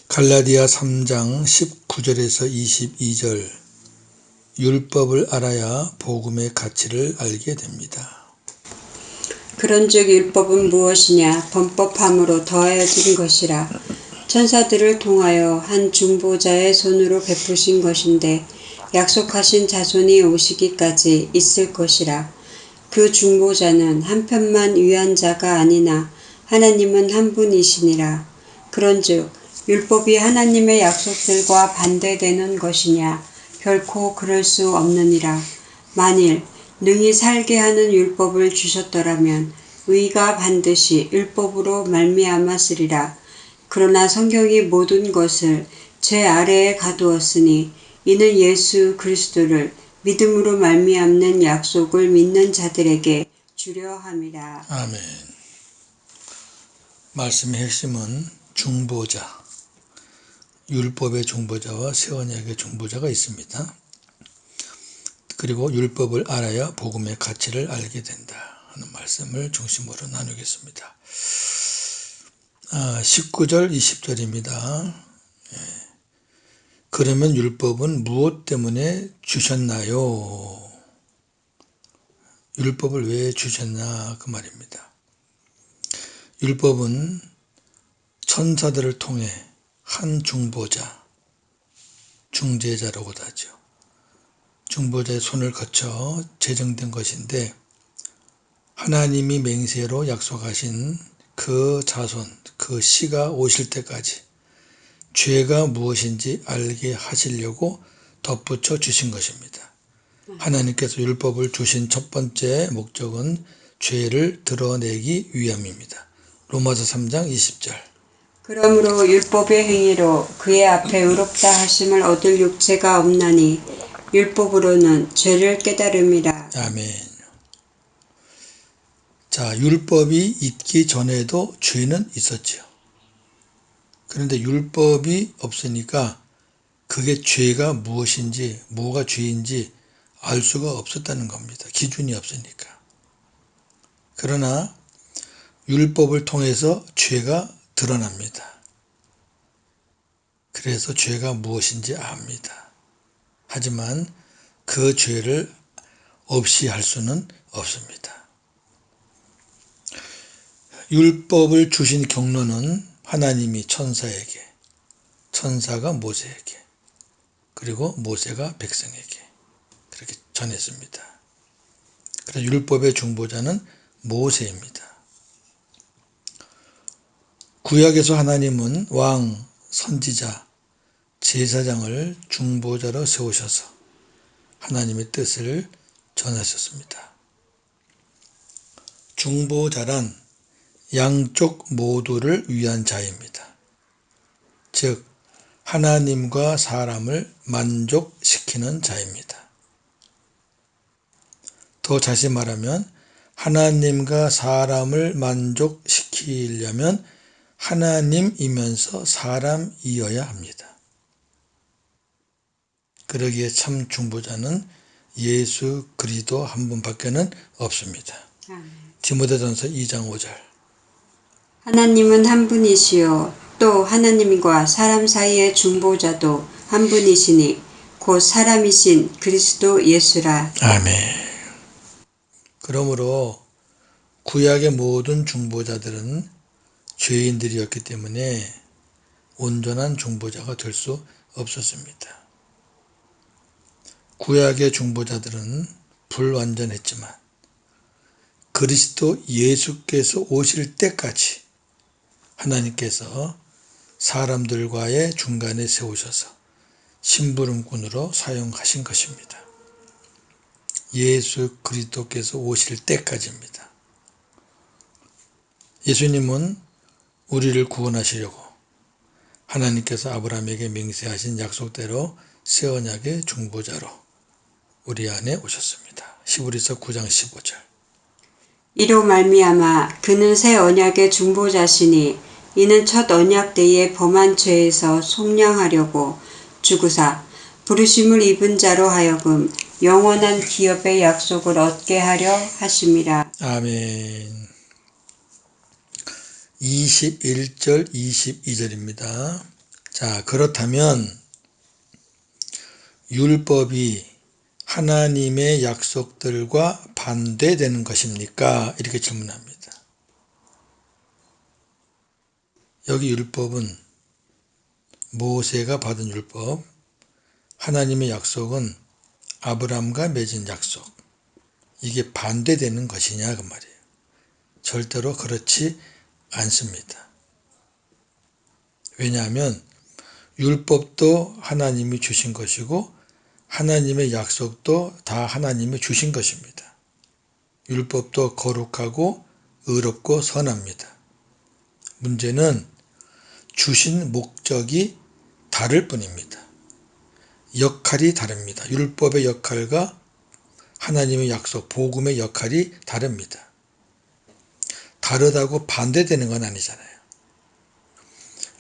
갈라디아 3장 19절에서 22절 율법을 알아야 복음의 가치를 알게 됩니다. 그런즉 율법은 무엇이냐? 범법함으로 더하여진 것이라. 천사들을 통하여 한 중보자의 손으로 베푸신 것인데 약속하신 자손이 오시기까지 있을 것이라. 그 중보자는 한편만 위한 자가 아니나 하나님은 한 분이시니라. 그런즉 율법이 하나님의 약속들과 반대되는 것이냐? 결코 그럴 수 없느니라. 만일 능히 살게 하는 율법을 주셨더라면 의가 반드시 율법으로 말미암았으리라. 그러나 성경이 모든 것을 죄 아래에 가두었으니 이는 예수 그리스도를 믿음으로 말미암는 약속을 믿는 자들에게 주려 함이라. 아멘. 말씀의 핵심은 중보자, 율법의 중보자와 새 언약의 중보자가 있습니다. 그리고 율법을 알아야 복음의 가치를 알게 된다 하는 말씀을 중심으로 나누겠습니다. 19절 20절입니다. 그러면 율법은 무엇 때문에 주셨나요? 율법을 왜 주셨나 그 말입니다. 율법은 천사들을 통해 한 중보자, 중재자라고도 하죠. 중보자의 손을 거쳐 제정된 것인데 하나님이 맹세로 약속하신 그 자손, 그 씨가 오실 때까지 죄가 무엇인지 알게 하시려고 덧붙여 주신 것입니다. 하나님께서 율법을 주신 첫 번째 목적은 죄를 드러내기 위함입니다. 로마서 3장 20절. 그러므로 율법의 행위로 그의 앞에 의롭다 하심을 얻을 육체가 없나니 율법으로는 죄를 깨달음이라. 아멘. 자, 율법이 있기 전에도 죄는 있었죠. 그런데 율법이 없으니까 그게 죄가 무엇인지, 뭐가 죄인지 알 수가 없었다는 겁니다. 기준이 없으니까. 그러나 율법을 통해서 죄가 드러납니다. 그래서 죄가 무엇인지 압니다. 하지만 그 죄를 없이 할 수는 없습니다. 율법을 주신 경로는 하나님이 천사에게, 천사가 모세에게, 그리고 모세가 백성에게 그렇게 전했습니다. 그래서 율법의 중보자는 모세입니다. 구약에서 하나님은 왕, 선지자, 제사장을 중보자로 세우셔서 하나님의 뜻을 전하셨습니다. 중보자란 양쪽 모두를 위한 자입니다. 즉 하나님과 사람을 만족시키는 자입니다. 더 자세히 말하면 하나님과 사람을 만족시키려면 하나님이면서 사람이어야 합니다. 그러기에 참 중보자는 예수 그리스도 한 분밖에는 없습니다. 디모데전서 2장 5절. 하나님은 한 분이시요 또 하나님과 사람 사이의 중보자도 한 분이시니 곧 사람이신 그리스도 예수라. 아멘. 그러므로 구약의 모든 중보자들은 죄인들이었기 때문에 온전한 중보자가 될 수 없었습니다. 구약의 중보자들은 불완전했지만 그리스도 예수께서 오실 때까지 하나님께서 사람들과의 중간에 세우셔서 심부름꾼으로 사용하신 것입니다. 예수 그리스도께서 오실 때까지입니다. 예수님은 우리를 구원하시려고 하나님께서 아브라함에게 맹세하신 약속대로 새 언약의 중보자로 우리 안에 오셨습니다. 히브리서 9장 15절. 이로 말미암아 그는 새 언약의 중보자시니 이는 첫 언약 때에 범한 죄에서 속량하려고 죽으사 부르심을 입은 자로 하여금 영원한 기업의 약속을 얻게 하려 하심이라. 아멘. 21절 22절입니다. 자, 그렇다면 율법이 하나님의 약속들과 반대되는 것입니까? 이렇게 질문합니다. 여기 율법은 모세가 받은 율법, 하나님의 약속은 아브라함과 맺은 약속, 이게 반대되는 것이냐 그 말이에요. 절대로 그렇지 않습니다. 왜냐하면 율법도 하나님이 주신 것이고 하나님의 약속도 다 하나님이 주신 것입니다. 율법도 거룩하고 의롭고 선합니다. 문제는 주신 목적이 다를 뿐입니다. 역할이 다릅니다. 율법의 역할과 하나님의 약속, 복음의 역할이 다릅니다. 다르다고 반대되는 건 아니잖아요.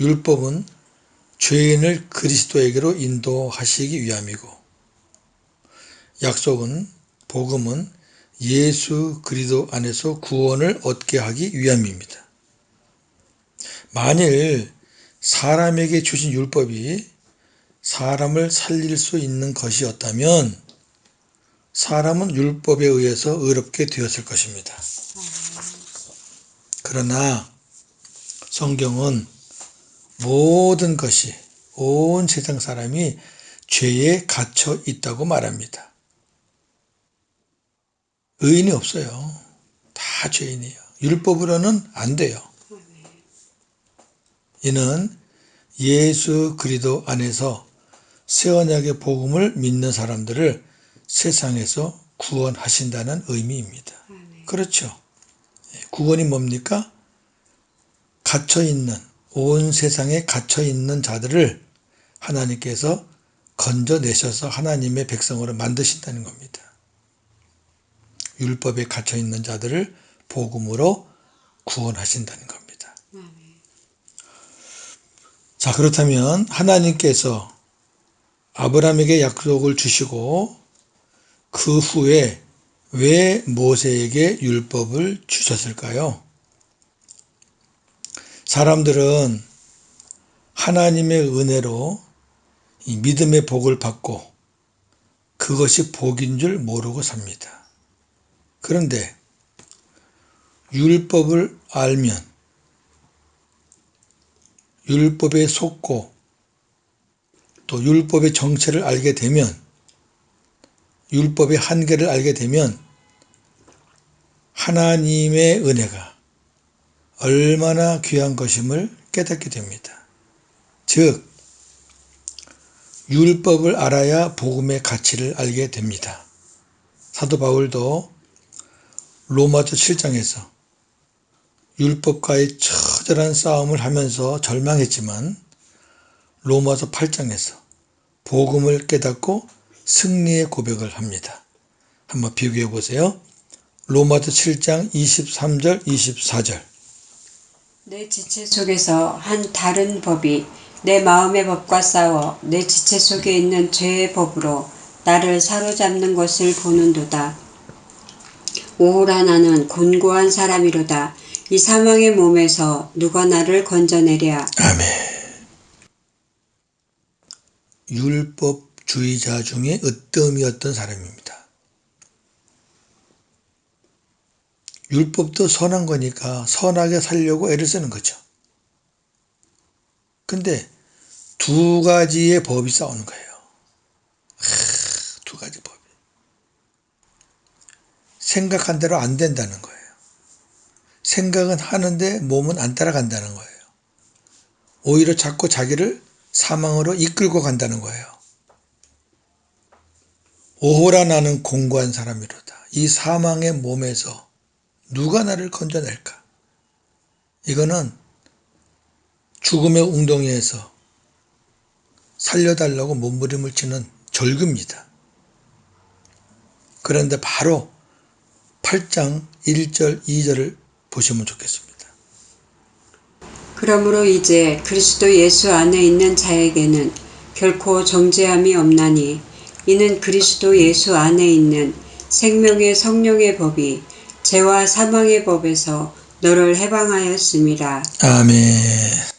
율법은 죄인을 그리스도에게로 인도하시기 위함이고, 약속은, 복음은 예수 그리스도 안에서 구원을 얻게 하기 위함입니다. 만일 사람에게 주신 율법이 사람을 살릴 수 있는 것이었다면 사람은 율법에 의해서 의롭게 되었을 것입니다. 그러나 성경은 모든 것이, 온 세상 사람이 죄에 갇혀 있다고 말합니다. 의인이 없어요. 다 죄인이에요. 율법으로는 안 돼요. 이는 예수 그리스도 안에서 새 언약의 복음을 믿는 사람들을 세상에서 구원하신다는 의미입니다. 그렇죠. 구원이 뭡니까? 갇혀있는, 온 세상에 갇혀있는 자들을 하나님께서 건져내셔서 하나님의 백성으로 만드신다는 겁니다. 율법에 갇혀있는 자들을 복음으로 구원하신다는 겁니다. 자, 그렇다면 하나님께서 아브라함에게 약속을 주시고 그 후에 왜 모세에게 율법을 주셨을까요? 사람들은 하나님의 은혜로 이 믿음의 복을 받고 그것이 복인 줄 모르고 삽니다. 그런데 율법을 알면, 율법에 속고 또 율법의 정체를 알게 되면, 율법의 한계를 알게 되면 하나님의 은혜가 얼마나 귀한 것임을 깨닫게 됩니다. 즉, 율법을 알아야 복음의 가치를 알게 됩니다. 사도 바울도 로마서 7장에서 율법과의 처절한 싸움을 하면서 절망했지만 로마서 8장에서 복음을 깨닫고 승리의 고백을 합니다. 한번 비교해 보세요. 로마서 7장 23절 24절. 내 지체 속에서 한 다른 법이 내 마음의 법과 싸워 내 지체 속에 있는 죄의 법으로 나를 사로잡는 것을 보는도다. 오호라 나는 곤고한 사람이로다. 이 사망의 몸에서 누가 나를 건져내랴. 아멘. 율법주의자 중에 으뜸이었던 사람입니다. 율법도 선한 거니까 선하게 살려고 애를 쓰는 거죠. 근데 두 가지의 법이 싸우는 거예요. 두 가지 법이. 생각한 대로 안 된다는 거예요. 생각은 하는데 몸은 안 따라간다는 거예요. 오히려 자꾸 자기를 사망으로 이끌고 간다는 거예요. 오호라 나는 공고한 사람이로다. 이 사망의 몸에서 누가 나를 건져낼까? 이거는 죽음의 웅덩이에서 살려달라고 몸부림을 치는 절규입니다. 그런데 바로 8장 1절 2절을 보시면 좋겠습니다. 그러므로 이제 그리스도 예수 안에 있는 자에게는 결코 정죄함이 없나니 이는 그리스도 예수 안에 있는 생명의 성령의 법이 죄와 사망의 법에서 너를 해방하였음이라. 아멘.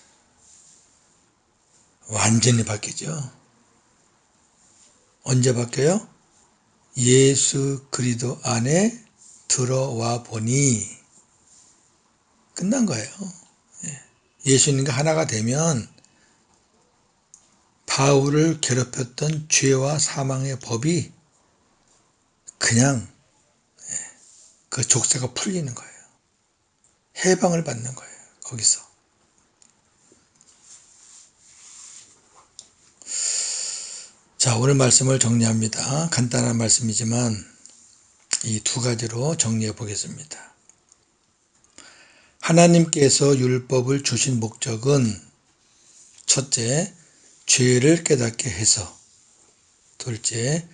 완전히 바뀌죠. 언제 바뀌어요? 예수 그리스도 안에 들어와 보니 끝난 거예요. 예수님과 하나가 되면 바울을 괴롭혔던 죄와 사망의 법이 그냥 그 족쇄가 풀리는 거예요. 해방을 받는 거예요. 거기서. 자, 오늘 말씀을 정리합니다. 간단한 말씀이지만 이 두 가지로 정리해 보겠습니다. 하나님께서 율법을 주신 목적은 첫째, 죄를 깨닫게 해서, 둘째,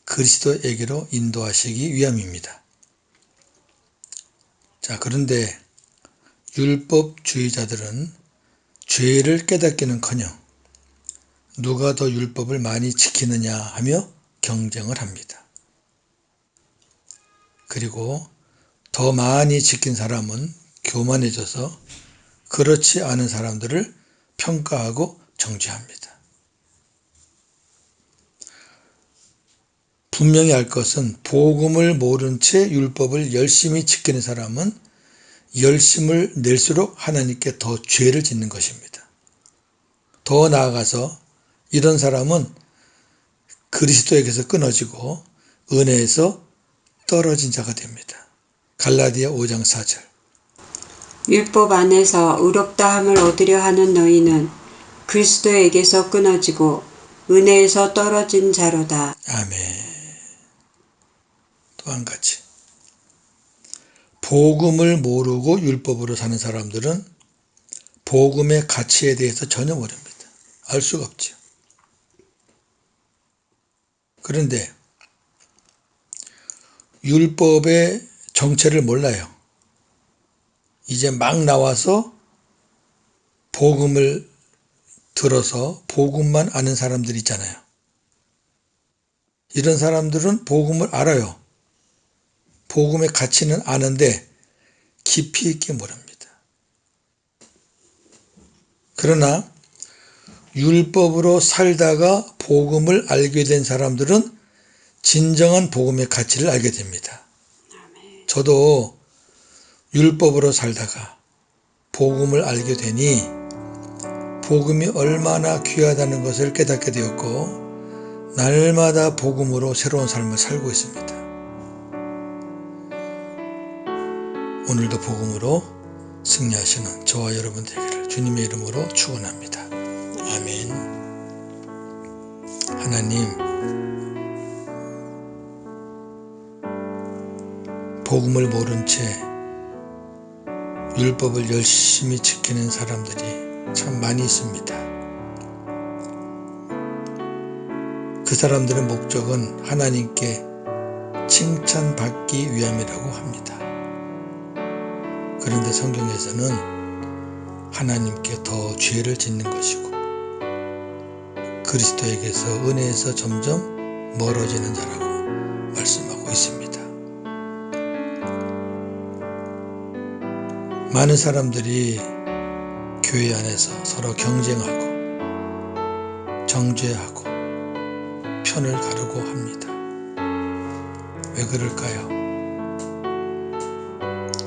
그리스도에게로 인도하시기 위함입니다. 자, 그런데 율법주의자들은 죄를 깨닫기는커녕 누가 더 율법을 많이 지키느냐 하며 경쟁을 합니다. 그리고 더 많이 지킨 사람은 교만해져서 그렇지 않은 사람들을 평가하고 정죄합니다. 분명히 알 것은 복음을 모른 채 율법을 열심히 지키는 사람은 열심을 낼수록 하나님께 더 죄를 짓는 것입니다. 더 나아가서 이런 사람은 그리스도에게서 끊어지고 은혜에서 떨어진 자가 됩니다. 갈라디아 5장 4절. 율법 안에서 의롭다함을 얻으려 하는 너희는 그리스도에게서 끊어지고 은혜에서 떨어진 자로다. 아멘. 또 한 가지. 복음을 모르고 율법으로 사는 사람들은 복음의 가치에 대해서 전혀 모릅니다. 알 수가 없죠. 그런데 율법의 정체를 몰라요. 이제 막 나와서 복음을 들어서 복음만 아는 사람들 있잖아요. 이런 사람들은 복음을 알아요. 복음의 가치는 아는데 깊이 있게 모릅니다. 그러나 율법으로 살다가 복음을 알게 된 사람들은 진정한 복음의 가치를 알게 됩니다. 저도 율법으로 살다가 복음을 알게 되니 복음이 얼마나 귀하다는 것을 깨닫게 되었고 날마다 복음으로 새로운 삶을 살고 있습니다. 오늘도 복음으로 승리하시는 저와 여러분 되기를 주님의 이름으로 축원합니다. 아멘. 하나님, 복음을 모른 채 율법을 열심히 지키는 사람들이 참 많이 있습니다. 그 사람들의 목적은 하나님께 칭찬받기 위함이라고 합니다. 그런데 성경에서는 하나님께 더 죄를 짓는 것이고 그리스도에게서 은혜에서 점점 멀어지는 자라고 말씀하고 있습니다. 많은 사람들이 교회 안에서 서로 경쟁하고 정죄하고 편을 가르고 합니다. 왜 그럴까요?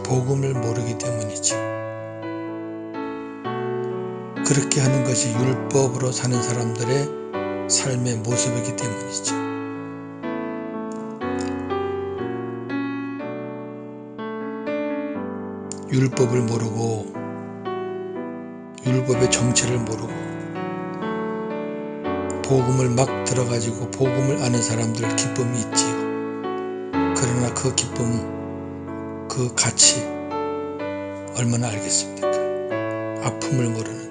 복음을 모르기 때문이죠. 그렇게 하는 것이 율법으로 사는 사람들의 삶의 모습이기 때문이죠. 율법을 모르고 율법의 정체를 모르고 복음을 막 들어가지고 복음을 아는 사람들 기쁨이 있지요. 그러나 그 기쁨, 그 가치 얼마나 알겠습니까? 아픔을 모르는데.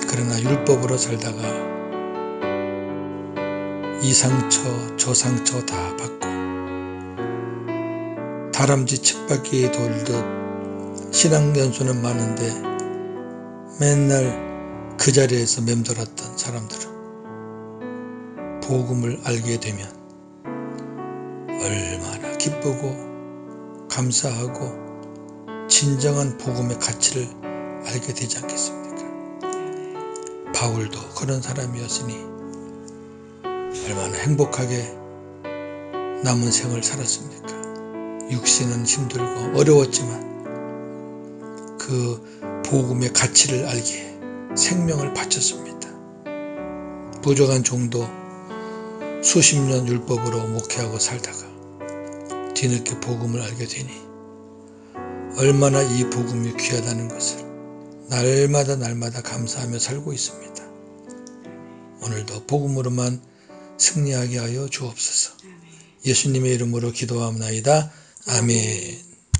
그러나 율법으로 살다가 이 상처 저 상처 다 받고 다람쥐 쳇바퀴에 돌듯 신앙연수는 많은데 맨날 그 자리에서 맴돌았던 사람들은 복음을 알게 되면 얼마나 기쁘고 감사하고 진정한 복음의 가치를 알게 되지 않겠습니까? 바울도 그런 사람이었으니 얼마나 행복하게 남은 생을 살았습니까? 육신은 힘들고 어려웠지만 그 복음의 가치를 알기에 생명을 바쳤습니다. 부족한 종도 수십 년 율법으로 목회하고 살다가 뒤늦게 복음을 알게 되니 얼마나 이 복음이 귀하다는 것을 날마다 감사하며 살고 있습니다. 오늘도 복음으로만 승리하게 하여 주옵소서. 예수님의 이름으로 기도하옵나이다. 아멘.